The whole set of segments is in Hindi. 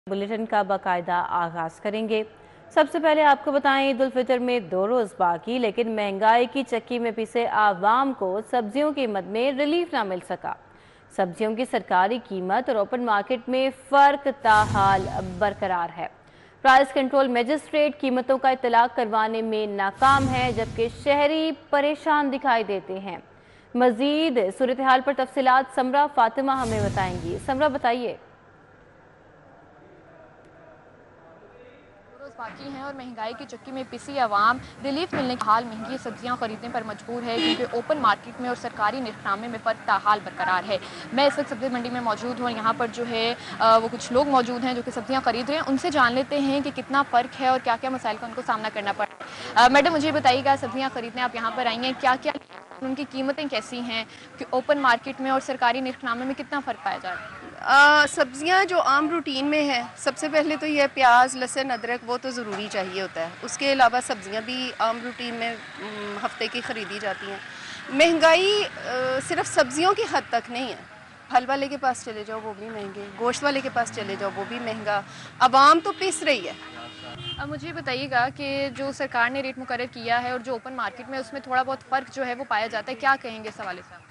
बुलेटिन का बाकायदा आगाज करेंगे। सबसे पहले आपको बताएं, ईद उल फितर में 2 रोज बाकी, लेकिन महंगाई की चक्की में पिसे आवाम को सब्जियों की कीमत में रिलीफ ना मिल सका। सब्जियों की सरकारी कीमत और ओपन मार्केट में फर्क ताहाल बरकरार है। प्राइस कंट्रोल मजिस्ट्रेट कीमतों का इतलाक करवाने में नाकाम है, जबकि शहरी परेशान दिखाई देते हैं। मजीद सूरत हाल पर तफसीलात समरा फातिमा हमें बताएंगी। समरा, बताइए। रोज बाकी हैं और महंगाई की चक्की में पिसी आवाम रिलीफ मिलने के हाल महंगी सब्जियां खरीदने पर मजबूर है, क्योंकि ओपन मार्केट में और सरकारी निर्खनामे में फ़र्क ताहाल बरकरार है। मैं इस वक्त सब्जी मंडी में मौजूद हूँ और यहाँ पर जो है वो कुछ लोग मौजूद हैं जो कि सब्जियां खरीद रहे हैं। उनसे जान लेते हैं कि कितना फ़र्क है और क्या क्या मसाइल का उनको सामना करना पड़ रहा है। मैडम, मुझे बताइएगा, सब्जियाँ खरीदने आप यहाँ पर आई हैं, क्या क्या उनकी कीमतें कैसी हैं, कि ओपन मार्केट में और सरकारी निर्खनामे में कितना फ़र्क पाया जा रहा है? सब्जियां जो आम रूटीन में है, सबसे पहले तो यह प्याज, लहसुन, अदरक वो तो ज़रूरी चाहिए होता है। उसके अलावा सब्जियां भी आम रूटीन में हफ्ते की ख़रीदी जाती हैं। महंगाई सिर्फ सब्जियों की हद तक नहीं है। फल वाले के पास चले जाओ वो भी महंगे, गोश्त वाले के पास चले जाओ वो भी महंगा। आवाम तो पिस रही है। अब मुझे बताइएगा कि जो सरकार ने रेट मुकर्रर किया है और जो ओपन मार्केट में उसमें थोड़ा बहुत फ़र्क जो है वो पाया जाता है, क्या कहेंगे इस हवाले से आप?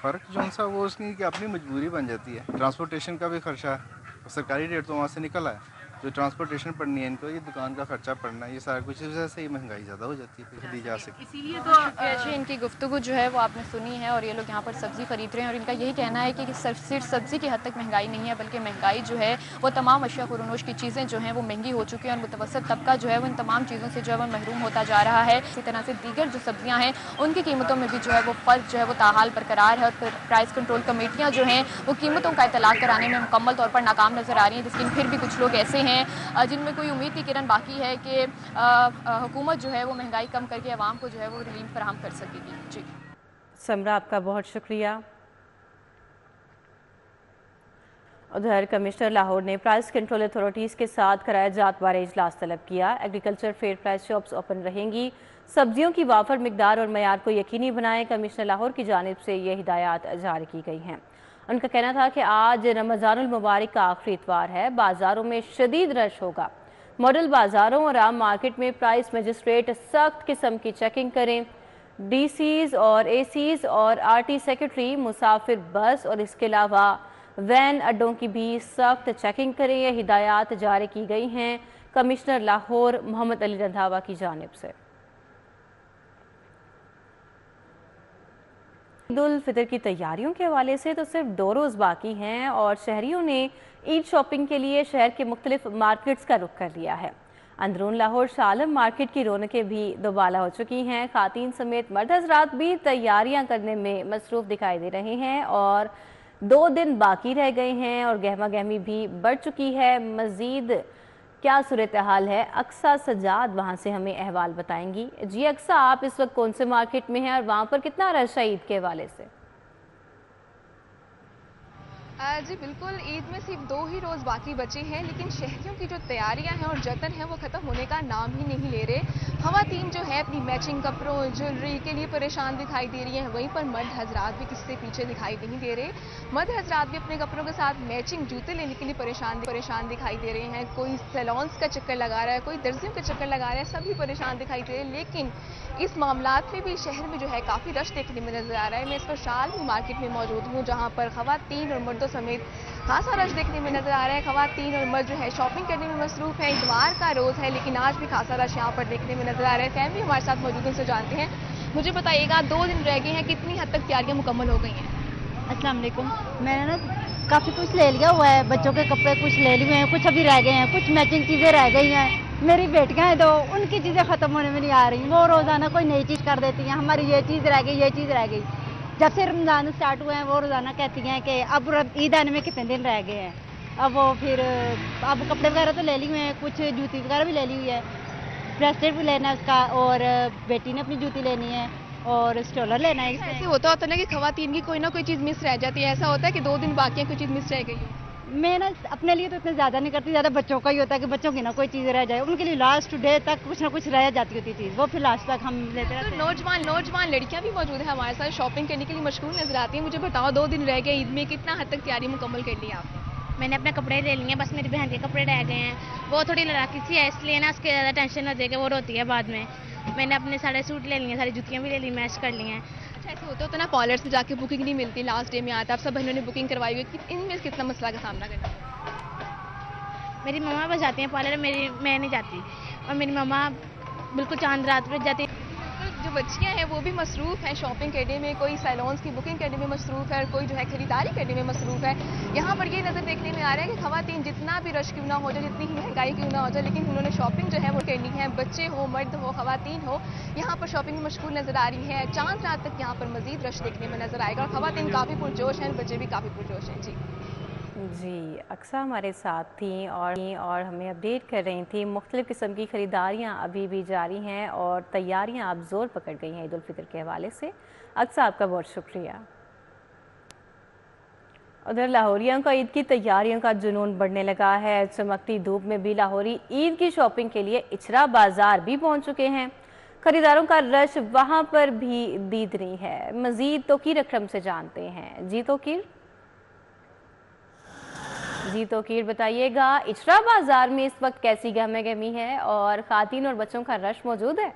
फ़र्क जो सा वो उसकी कि अपनी मजबूरी बन जाती है। ट्रांसपोर्टेशन का भी खर्चा है, सरकारी रेट तो वहाँ से निकला है। जो ट्रांसपोर्टेशन पड़नी है इनको, ये दुकान का खर्चा पड़ना है, ये सारा कुछ, इस वजह से ही महंगाई ज़्यादा हो जाती है, खरीदी जा सके। इसीलिए तो जी इनकी गुफ्तगू जो है वो आपने सुनी है और ये लोग यहाँ पर सब्ज़ी खरीद रहे हैं और इनका यही कहना है कि सिर्फ सब्ज़ी की हद तक महंगाई नहीं है, बल्कि महंगाई जो है वो तमाम अशिया खुरनोश की चीज़ें जो हैं वो महंगी हो चुकी हैं और मुतवसत तबका जो है वो इन तमाम चीज़ों से जो है वो महरूम होता जा रहा है। इसी तरह से दीगर जो सब्जियाँ हैं उनकी कीमतों में भी जो है वो फ़र्क जो है वो ताहाल बरकरार है और प्राइस कंट्रोल कमेटियाँ जो हैं वो कीमतों का इतलाक कराने में मुकम्मल तौर पर नाकाम नज़र आ रही हैं। लेकिन फिर भी कुछ लोग ऐसे हैं जिनमें कोई उम्मीद की किरण बाकी है कि हुकूमत जो है वो महंगाई कम करके आवाम को जो है वो रिलीफ फराहम कर सकेगी। जी समरा, आपका बहुत शुक्रिया। उधर कमिश्नर लाहौर ने प्राइस कंट्रोल अथॉरिटीज़ के साथ कराया जात बारे इजलास तलब किया। Agriculture fair price shops open रहेंगी, सब्जियों की वाफर मिकदार और मयार को यकीनी बनाएं। कमिश्नर लाहौर की जानिब से ये हिदायत जारी की गई हैं। उनका कहना था कि आज रमज़ानुल मुबारक का आखिरी इतवार है, बाज़ारों में शदीद रश होगा। मॉडल बाज़ारों और आम मार्केट में प्राइस मजिस्ट्रेट सख्त किस्म की चेकिंग करें। डीसीज और एसीज और आरटी सेक्रेटरी मुसाफिर बस और इसके अलावा वैन अड्डों की भी सख्त चेकिंग करें। ये हिदायत जारी की गई हैं कमिश्नर लाहौर मोहम्मद अली रंधावा की जानिब से। ईद उल फितर की तैयारियों के हवाले से तो सिर्फ 2 रोज़ बाकी हैं और शहरियों ने ईद शॉपिंग के लिए शहर के मुख्तलिफ मार्केट्स का रुख कर लिया है। अंदरून लाहौर शालम मार्केट की रौनकें भी दोबाला हो चुकी हैं। खातीन समेत मर्द हजरात भी तैयारियां करने में मसरूफ दिखाई दे रहे हैं और 2 दिन बाकी रह गए हैं और गहमा गहमी भी बढ़ चुकी है। मजीद क्या सूरत हाल है, अक्सा सजाद वहाँ से हमें अहवाल बताएंगी। जी अक्सा, आप इस वक्त कौन से मार्केट में हैं और वहाँ पर कितना रश है ईद के हवाले से? जी बिल्कुल, ईद में सिर्फ 2 ही रोज़ बाकी बचे हैं, लेकिन शहरियों की जो तैयारियां हैं और जतन है वो ख़त्म होने का नाम ही नहीं ले रहे। ख़वातीन जो है अपनी मैचिंग कपड़ों, ज्वेलरी के लिए परेशान दिखाई दे रही हैं, वहीं पर मर्द हजरात भी किससे पीछे दिखाई नहीं दे रहे। मर्द हजरात भी अपने कपड़ों के साथ मैचिंग जूते लेने के लिए परेशान दिखाई दे रहे हैं। कोई सैलून्स का चक्कर लगा रहा है, कोई दर्जियों का चक्कर लगा रहा है, सभी परेशान दिखाई दे रहे हैं। लेकिन इस मामलात में भी शहर में जो है काफ़ी रश देखने में नजर आ रहा है। मैं इस पर शालम मार्केट में मौजूद हूँ, जहाँ पर ख़वातीन और मर्दों समेत खासा रश देखने में नजर आ रहा है। ख़वातीन और मर्द जो है शॉपिंग करने में मसरूफ है। इतवार का रोज़ है, लेकिन आज भी खासा रश यहाँ पर देखने में नजर आ रहा है। फैमिली हमारे साथ मौजूद है, उनसे जानते हैं। मुझे बताइएगा, 2 दिन रह गए हैं, कितनी हद तक तैयारियां मुकम्मल हो गई हैं? अस्सलाम वालेकुम। मैंने ना काफ़ी कुछ ले लिया हुआ है, बच्चों के कपड़े कुछ ले लिए हैं, कुछ अभी रह गए हैं, कुछ मैचिंग चीज़ें रह गई हैं। मेरी बेटियां हैं तो उनकी चीज़ें ख़त्म होने में नहीं आ रही, वो रोज़ाना कोई नई चीज़ कर देती हैं। हमारी ये चीज़ रह गई, ये चीज़ रह गई। जब से रमज़ान स्टार्ट हुए हैं वो रोज़ाना कहती हैं कि अब ईद आने में कितने दिन रह गए हैं। अब वो फिर अब कपड़े वगैरह तो ले लिए हुए हैं, कुछ जूती वगैरह भी ले ली हुई है, ब्रेसलेट भी लेना है उसका, और बेटी ने अपनी जूती लेनी है और स्टोलर लेना है। ऐसे होता है ना कि ख़वातीन की कोई ना कोई चीज़ मिस रह जाती है। ऐसा होता है कि 2 दिन बाकी है, कोई चीज़ मिस रह गई? मैं ना अपने लिए तो इतने ज़्यादा नहीं करती, ज़्यादा बच्चों का ही होता है कि बच्चों की ना कोई चीज़ रह जाए, उनके लिए लास्ट डे तक कुछ ना कुछ रह जाती होती चीज़, वो फिर लास्ट तक हम लेते रहते हैं। नौजवान लड़कियां भी मौजूद है हमारे साथ, शॉपिंग करने के लिए मशगूल नजर आती हैं। मुझे बताओ, 2 दिन रह गए ईद में, कितना हद तक तैयारी मुकम्मल कर ली आपने? मैंने अपने कपड़े ले लिए, बस मेरी बहन के कपड़े रह गए हैं। वो थोड़ी लड़ाकी सी है, इसलिए ना उसके ज़्यादा टेंशन हो जाएगी, वो रोती है बाद में। मैंने अपने सारे सूट ले लिए, सारी जुतियाँ भी ले ली, मैच कर ली हैं। अच्छा, ऐसे होता तो ना पार्लर से जाके बुकिंग नहीं मिलती, लास्ट डे में आता, आप सब बहनों ने बुकिंग करवाई हुई है, इनमें कितना मसला का सामना करना है? मेरी मम्मा बस जाती हैं पार्लर, मैं नहीं जाती। और मेरी मम्मा बिल्कुल चांद रात पर जाती। जो बच्चियां हैं वो भी मसरूफ़ हैं शॉपिंग करने में, कोई सैलून्स की बुकिंग करने में मसरूफ़ है, कोई जो है खरीदारी करने में मसरूफ़ है। यहाँ पर ये नज़र देखने में आ रहा है कि ख़वातीन जितना भी रश क्यों ना हो जाए, जितनी ही महंगाई क्यों ना हो जाए, लेकिन उन्होंने शॉपिंग जो है वो करनी है। बच्चे हो, मर्द हो, ख़वातीन हो, यहाँ पर शॉपिंग में मशगूल नज़र आ रही है। चांद रात तक यहाँ पर मज़ीद रश देखने में नज़र आएगा और ख़वातीन काफ़ी पुरजोश हैं, बच्चे भी काफ़ी पुरजोश हैं। जी, अक्सा हमारे साथ थी और हमें अपडेट कर रही थी। मुख्तलिफ़ किस्म की ख़रीदारियाँ अभी भी जारी हैं और तैयारियाँ अब ज़ोर पकड़ गई हैं ईद उल फितर के हवाले से। अक्सा, आपका बहुत शुक्रिया। उधर लाहौरियों का ईद की तैयारियों का जुनून बढ़ने लगा है। चमकती धूप में भी लाहौरी ईद की शॉपिंग के लिए इचरा बाज़ार भी पहुँच चुके हैं। खरीदारों का रश वहाँ पर भी दीदनी है। मज़ीद तोकीर अकरम से जानते हैं। जी तोकीर बताइएगा, इचरा बाजार में इस वक्त कैसी गहमा गहमी है और खातीन और बच्चों का रश मौजूद है?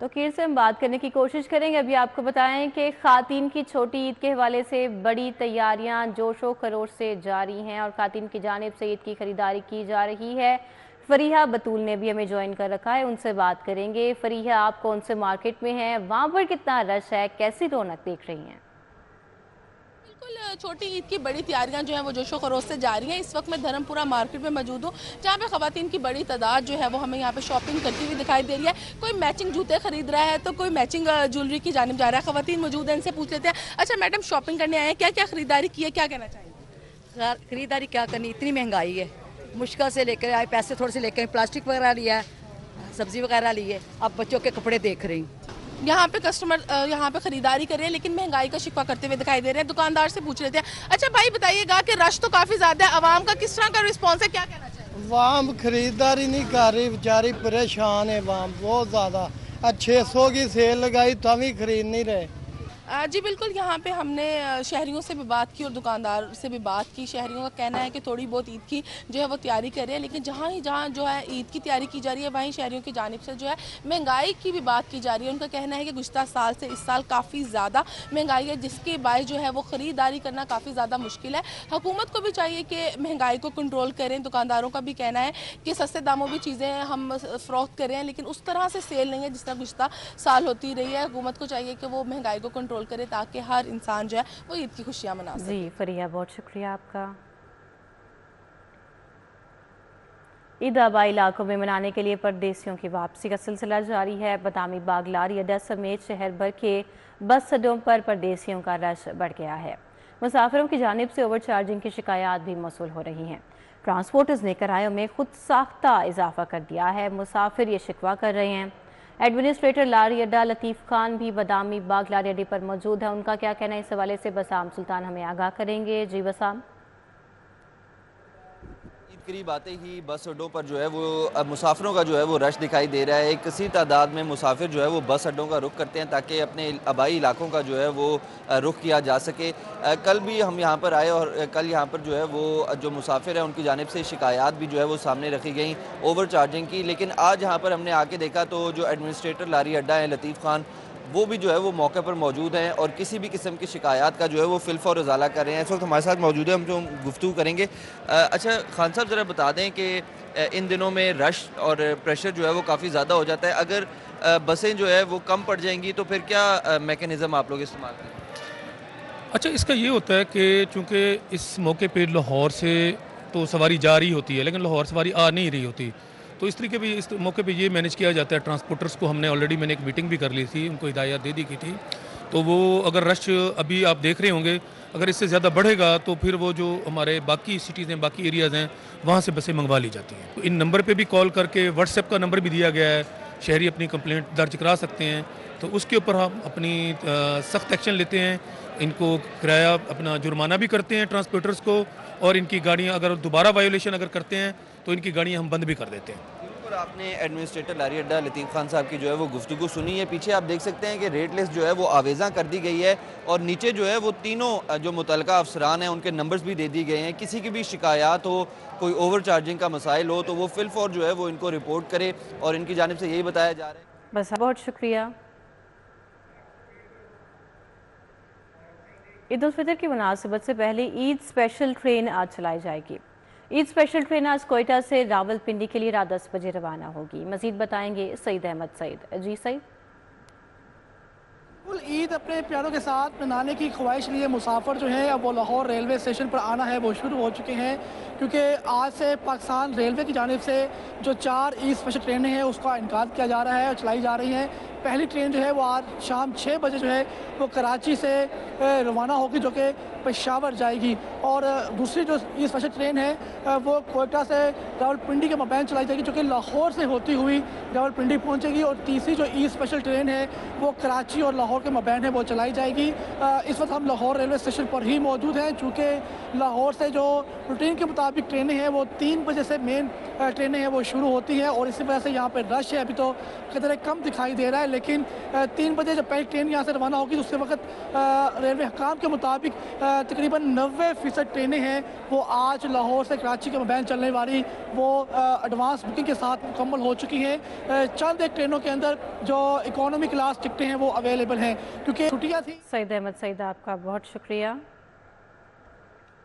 तोकीर से हम बात करने की कोशिश करेंगे। अभी आपको बताएं कि खातीन की छोटी ईद के हवाले से बड़ी तैयारियां जोशो खरोश से जारी हैं और खातीन की जानिब से ईद की खरीदारी की जा रही है। फरीहा बतूल ने भी हमें ज्वाइन कर रखा है, उनसे बात करेंगे। फरीहा, आप कौन से मार्केट में हैं, वहाँ पर कितना रश है, कैसी रौनक देख रही हैं? बिल्कुल, छोटी ईद की बड़ी तैयारियां जो हैं वो जोशो खरोश से जारी हैं। इस वक्त मैं धर्मपुरा मार्केट में मौजूद हूँ, जहाँ पे खवातीन की बड़ी तादाद जो है वो हमें यहाँ पे शॉपिंग करती हुई दिखाई दे रही है। कोई मैचिंग जूते खरीद रहा है तो कोई मैचिंग ज्वेलरी की जानिब जा रहा है। खवातीन मौजूद है, इनसे पूछ लेते हैं। अच्छा मैडम, शॉपिंग करने आए हैं, क्या क्या खरीदारी की है, क्या कहना चाहिए? खरीदारी क्या करनी, इतनी महंगाई है, मुश्किल से लेकर आए, पैसे थोड़े से लेकर प्लास्टिक वगैरह लिया है, सब्जी वगैरह ली है, अब बच्चों के कपड़े देख रही हूँ। यहाँ पे कस्टमर यहाँ पे खरीदारी कर रहे हैं लेकिन महंगाई का शिकवा करते हुए दिखाई दे रहे हैं। दुकानदार से पूछ लेते हैं। अच्छा भाई बताइएगा कि रश तो काफी ज्यादा है, आवाम का किस तरह का रिस्पॉन्स है, क्या कहना चाहिए? वाम खरीदारी नहीं कर रही, बेचारी परेशान है वाम बहुत ज्यादा। 600 की सेल लगाई तभी खरीद नहीं रहे। जी बिल्कुल, यहाँ पे हमने शहरियों से भी बात की और दुकानदार से भी बात की। शहरियों का कहना है कि थोड़ी बहुत ईद की जो है वो तैयारी कर रहे हैं, लेकिन जहाँ जो है ईद की तैयारी की जा रही है वहीं शहरियों की जानिब से जो है महंगाई की भी बात की जा रही है। उनका कहना है कि गुज़श्ता साल से इस साल काफ़ी ज़्यादा महंगाई है, जिसके बायस जो है वो ख़रीदारी करना काफ़ी ज़्यादा मुश्किल है। हुकूमत को भी चाहिए कि महंगाई को कंट्रोल करें। दुकानदारों का भी कहना है कि सस्ते दामों में चीज़ें हम फ़रोख्त करें, लेकिन उस तरह से सेल नहीं है जिस तरह गुज़श्ता साल होती रही है। हुकूमत को चाहिए कि वो महंगाई को कंट्रोल करे ताकि हर इंसान जो है वो ईद की खुशियां मना सके। जी फरिया, बहुत शुक्रिया आपका। ईद आबाई इलाकों में मनाने के लिए परदेसियों की वापसी का सिलसिला जारी है। बदामी बाग, लारी अड्डा समेत शहर भर के बस अड्डों पर परदेसियों का रश बढ़ गया है। मुसाफिरों की जानिब से ओवर चार्जिंग की शिकायत भी मौसूल हो रही हैं। ट्रांसपोर्टर्स ने किरायों में खुद साख्ता इजाफा कर दिया है। मुसाफिर ये शिकवा कर रहे हैं। एडमिनिस्ट्रेटर लारी अड्डा लतीफ़ खान भी बदामी बाग लारी अड्डे पर मौजूद है। उनका क्या कहना है इस हवाले से बसाम सुल्तान हमें आगाह करेंगे। जी बसाम। ईद करीब आते ही बस अड्डों पर जो है वो मुसाफिरों का जो है वो रश दिखाई दे रहा है। एक कसी तादाद में मुसाफिर जो है वो बस अड्डों का रुख करते हैं ताकि अपने आबाई इलाकों का जो है वो रुख किया जा सके। कल भी हम यहाँ पर आए और कल यहाँ पर जो है वो जो मुसाफिर हैं उनकी जानिब से शिकायत भी जो है वो सामने रखी गई ओवर चार्जिंग की। लेकिन आज यहाँ पर हमने आके देखा तो जो एडमिनिस्ट्रेटर लारी अड्डा है लतीफ़ खान, वो भी जो है वो मौके पर मौजूद हैं और किसी भी किस्म की शिकायत का जो है वो फिल्फ और उजाला कर रहे हैं। इस वक्त हमारे साथ मौजूद है, हम जो गुफ्तगू करेंगे। अच्छा खान साहब, ज़रा बता दें कि इन दिनों में रश और प्रेशर जो है वो काफ़ी ज़्यादा हो जाता है। अगर बसें जो है वो कम पड़ जाएंगी तो फिर क्या मैकेनिज़्म आप लोग इस्तेमाल करें? अच्छा, इसका ये होता है कि चूँकि इस मौके पर लाहौर से तो सवारी जा रही होती है लेकिन लाहौर सवारी आ नहीं रही होती, तो इस तरीके भी इस मौके पे ये मैनेज किया जाता है। ट्रांसपोर्टर्स को हमने ऑलरेडी मैंने एक मीटिंग भी कर ली थी, उनको हिदायत दे दी की थी। तो वो अगर रश अभी आप देख रहे होंगे अगर इससे ज़्यादा बढ़ेगा तो फिर वो जो हमारे बाकी सिटीज़ हैं, बाकी एरियाज़ हैं, वहाँ से बसें मंगवा ली जाती हैं। तो इन नंबर पे भी कॉल करके, व्हाट्सएप का नंबर भी दिया गया है, शहरी अपनी कंप्लेंट दर्ज करा सकते हैं। तो उसके ऊपर हम अपनी सख्त एक्शन लेते हैं। इनको किराया अपना जुर्माना भी करते हैं ट्रांसपोर्टर्स को, और इनकी गाड़ियाँ अगर दोबारा वायोलेशन अगर करते हैं तो इनकी गाड़ियाँ हम बंद भी कर देते हैं। बिल्कुल, आपने एडमिनिस्ट्रेटर लारी अड्डा लतीफ़ खान साहब की जो है वो गुफ्तगू सुनी है। पीछे आप देख सकते हैं कि रेट लिस्ट जो है वो आवेज़ा कर दी गई है और नीचे जो है वो तीनों जो मुतलका अफसरान हैं उनके नंबर्स भी दे दिए गए हैं। किसी की भी शिकायत हो, कोई ओवर चार्जिंग का मसाइल हो तो वो फिलफौर जो है वो इनको रिपोर्ट करे और इनकी जानिब से यही बताया जा रहा है। बस बहुत शुक्रिया। ईद उल फितर की मुनासिबत से पहले ईद स्पेशल ट्रेन आज चलाई जाएगी। ईद स्पेशल ट्रेन आज कोयटा से रावलपिंडी के लिए रात 10 बजे रवाना होगी। मजीद बताएंगे सईद अहमद सईद। जी सईद। ईद अपने प्यारों के साथ मनाने की ख्वाहिश लिए मुसाफिर जो हैं अब वो लाहौर रेलवे स्टेशन पर आना है वो शुरू हो चुके हैं, क्योंकि आज से पाकिस्तान रेलवे की जानिब से जो 4 ईद स्पेशल ट्रेनें हैं उसका इनकार किया जा रहा है और चलाई जा रही हैं। पहली ट्रेन जो है वो आज शाम 6 बजे जो है वो कराची से रवाना होगी जो कि पेशावर जाएगी, और दूसरी जो ईद स्पेशल ट्रेन है वो कोयटा से रावलपिंडी के मबैन चलाई जाएगी जो कि लाहौर से होती हुई रावलपिंडी पहुंचेगी, और तीसरी जो ईद स्पेशल ट्रेन है वो कराची और लाहौर के मबैन है वो चलाई जाएगी। इस वक्त हम लाहौर रेलवे स्टेशन पर ही मौजूद हैं, चूँकि लाहौर से जो रूटीन के मुताबिक ट्रेनें हैं वो 3 बजे से मेन ट्रेनें हैं वो शुरू होती हैं, और इसी वजह से यहाँ पर रश है अभी तो कदर कम दिखाई दे रहा है। लेकिन 3 बजे जब पहली ट्रेन यहाँ से रवाना होगी तो उसके वक्त रेलवे हकाम के मुताबिक तकरीबन 90% ट्रेनें हैं वो आज लाहौर से कराची के मबैन चलने वाली वो एडवांस बुकिंग के साथ मुकम्मल हो चुकी हैं। चंद एक ट्रेनों के अंदर जो इकोनॉमी क्लास टिकटें हैं वो अवेलेबल हैं क्योंकि छुट्टियाँ थी। सईद अहमद सईद, आपका बहुत शुक्रिया।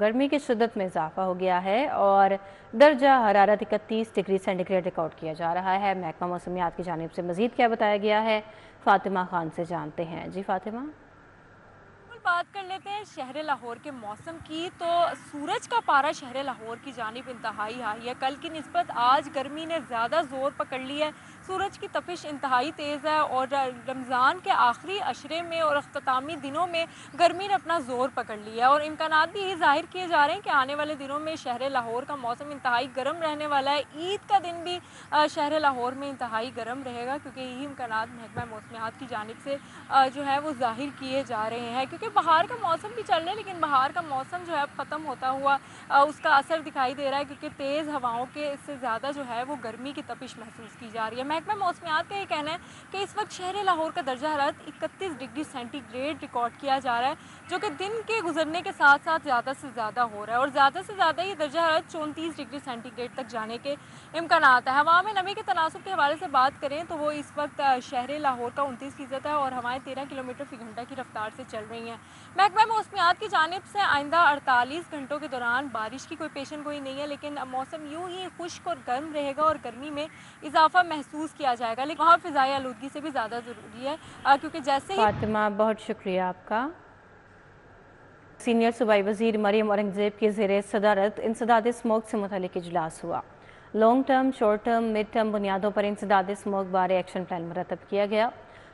गर्मी की शिद्दत में इजाफा हो गया है और दर्जा हरारत 31 डिग्री सेंटीग्रेड रिकॉर्ड किया जा रहा है। महकमा मौसमियात की जानिब से मजीद क्या बताया गया है, फातिमा खान से जानते हैं। जी फातिमा। बात कर लेते हैं शहर लाहौर के मौसम की, तो सूरज का पारा शहर लाहौर की जानिब इंतहाई हाई है। कल की निस्बत आज गर्मी ने ज़्यादा ज़ोर पकड़ लिया है, सूरज की तपिश इंतहाई तेज़ है और रमज़ान के आखिरी अशरे में और अख्तामी दिनों में गर्मी ने अपना ज़ोर पकड़ लिया है और इम्कानात भी यही जाहिर किए जा रहे हैं कि आने वाले दिनों में शहर लाहौर का मौसम इंतहाई गर्म रहने वाला है। ईद का दिन भी शहर लाहौर में इंतहाई गर्म रहेगा क्योंकि यही इम्कानात महकमा मौसमियात की जानिब से जो है वो जाहिर किए जा रहे हैं, क्योंकि बहार का मौसम भी चल रहा है लेकिन बहार का मौसम जो है अब ख़त्म होता हुआ उसका असर दिखाई दे रहा है, क्योंकि तेज़ हवाओं के इससे ज़्यादा जो है वो गर्मी की तपिश महसूस की जा रही है। महकमा मौसमियात का ये कहना है कि इस वक्त शहर लाहौर का दर्जा हरारत 31 डिग्री सेंटीग्रेड रिकॉर्ड किया जा रहा है, जो कि दिन के गुजरने के साथ साथ ज़्यादा से ज़्यादा हो रहा है और ज़्यादा से ज़्यादा ये दर्जा हरारत 34 डिग्री सेंटीग्रेड तक जाने के इम्कानात है। हवा में नमी के तनासुब के हवाले से बात करें तो वो इस वक्त शहर लाहौर का 29% है और हवाएं 13 किलोमीटर फी घंटा की रफ्तार से चल रही हैं। महकमा मौसमियात की जानिब से आइंदा 48 घंटों के दौरान बारिश की कोई पेशन गोई नहीं है, लेकिन मौसम यूँ ही खुश्क और गर्म रहेगा और गर्मी में इजाफा महसूस किया जाएगा, लेकिन वहाँ फ़िज़ाई आलूदगी से भी ज़्यादा ज़रूरी है क्योंकि जैसे ही फातिमा, बहुत शुक्रिया आपका। सीनियर सूबाई वज़ीर मरियम औरंगज़ेब की ज़ेर सदारत इंसदाद स्मोक से मुतल्लिक़ इजलास हुआ। Long term, short term, mid term बुनियादों पर इंसदाद स्मोक बारे एक्शन प्लान मुरतब किया गया।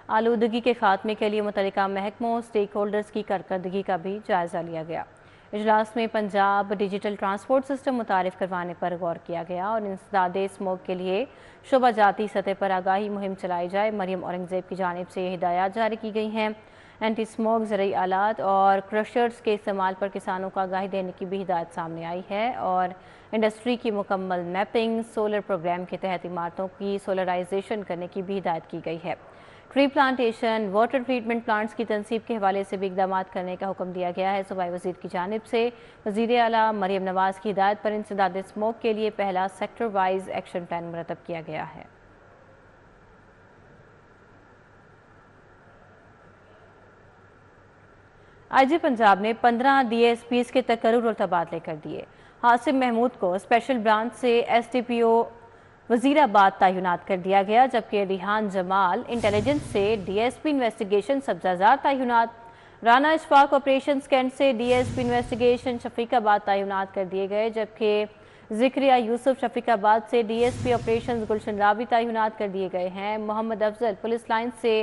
आलूदगी के खात्मे के लिए मुतल्लिका महकमों, स्टेक होल्डर्स की कारकर्दगी का भी जायज़ा लिया गया। इजलास में पंजाब डिजिटल ट्रांसपोर्ट सिस्टम मुतारिफ करवाने पर गौर किया गया और इंसदाद स्मोक के लिए शुबा जाती सतह पर आगाही मुहिम चलाई जाए। मरियम औरंगज़ेब की जानिब से ये हिदायत जारी की गई हैं। एंटी स्मोक ज़रूरी आलात और क्रशर्स के इस्तेमाल पर किसानों को आगाही देने की भी हिदायत सामने आई है और इंडस्ट्री की मुकम्मल मैपिंग, सोलर प्रोग्राम के तहत इमारतों की सोलराइजेशन करने की भी हिदायत की गई है। Tree plantation, water treatment plants की तनसीब के हवाले से भी इक़दाम करने का हुक्म दिया गया है। सूबाई वज़ीर की जानिब से वज़ीर आला मरियम नवाज़ की हिदायत पर इंसदाद स्मोक के लिए पहला सेक्टर वाइज एक्शन प्लान मुरतब किया गया है। IG पंजाब ने 15 DSPs के तकर्रुर और तबादले कर दिए। हासिम महमूद को स्पेशल ब्रांच से SDPO वज़ीराबाद तैनात कर दिया गया, जबकि रिहान जमाल इंटेलिजेंस से DSP इन्वेस्टिगेशन सब्जाजार तैनात। राना इशफाक ऑपरेशन कैंट से DSP इन्वेस्टिगेशन शफीकाबाद तैनात कर दिए गए, जबकि ज़िक्रिया यूसुफ शफीकाबाद से DSP ऑपरेशन गुलशन रावी तैनात कर दिए गए हैं। मोहम्मद अफजल पुलिस लाइन से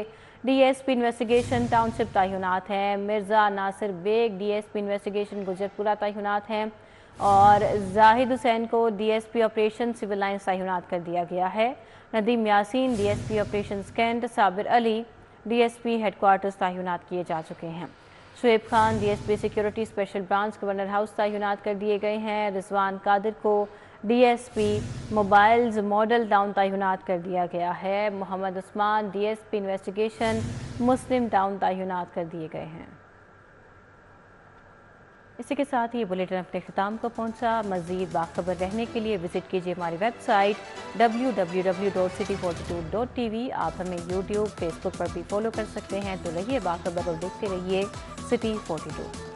DSP इन्वेस्टिगेशन टाउनशिप तैनात हैं। मिर्ज़ा नासिर बेग DSP इन्वेस्टिगेशन गुजरपुरा तैनात हैं और जाहिद हुसैन को DSP ऑपरेशन सिविल लाइन तैनात कर दिया गया है। Nadeem Yasin DSP operation cantt, Sabir Ali DSP headquarters तैनात किए जा चुके हैं। Shoaib Khan DSP security special branch governor house तैनात कर दिए गए हैं। रिजवान कादिर को DSP मोबाइल्स मॉडल टाउन तैनात कर दिया गया है। मोहम्मद उस्मान DSP इन्वेस्टिगेशन मुस्लिम टाउन तैनात कर दिए गए हैं। इसी के साथ ही बुलेटिन अपने ख़िताम को पहुंचा। मज़ीद बाखबर रहने के लिए विजिट कीजिए हमारी वेबसाइट www.city42.tv। आप हमें YouTube, फेसबुक पर भी फॉलो कर सकते हैं। तो रहिए बाखबर और देखते रहिए City 42।